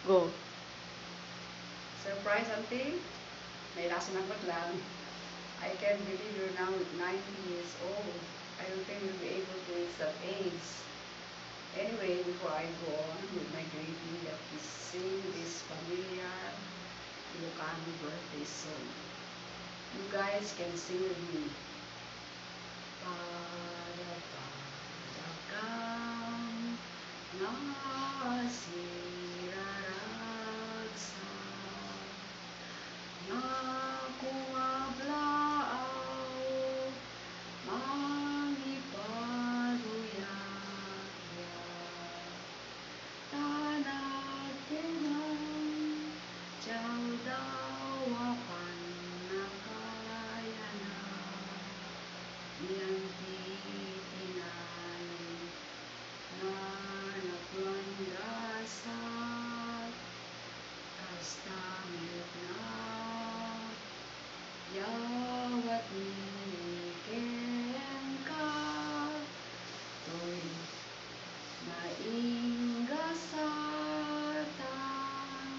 Go. Surprise, auntie? May nasinangkot lang. I can't believe you're now 90 years old. I don't think you'll be able to reach that age. Anyway, before I go on with my greeting, let me sing this familiar Ilocano birthday song. You guys can sing with me. Padagam nasiraragsa nakuablaaw mangipaduyaya tanag tenang jaudawapan nakayana niyanti tinay na naglandasat kastamit na yawat niken ka to'y nainggasatan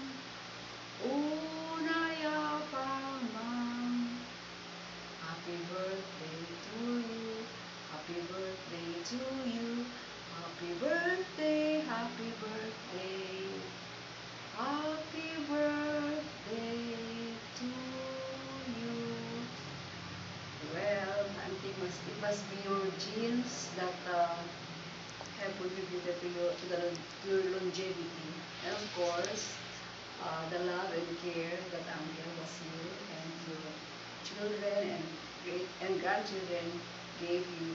unaya pamang. Happy birthday to you, happy birthday to you, happy birthday, happy birthday, happy birthday to you. Well, I think it must be your genes that have contributed to your longevity, and of course, the love and care that Uncle Basil and your children and great and grandchildren gave you.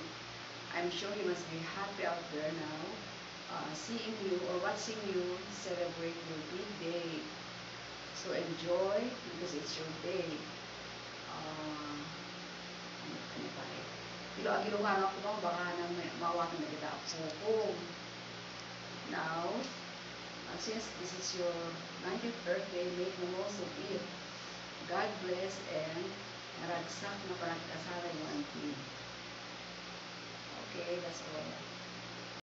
I'm sure you must be happy out there now, seeing you or watching you celebrate your big day. So enjoy because it's your day. Ano pa eh? Ilocano ako ba? Baka na mawatan na kita ako. Now, since this is your 90th birthday, make the most of it. God bless and naragsak na panagkasara yung auntie. Okay, that's all.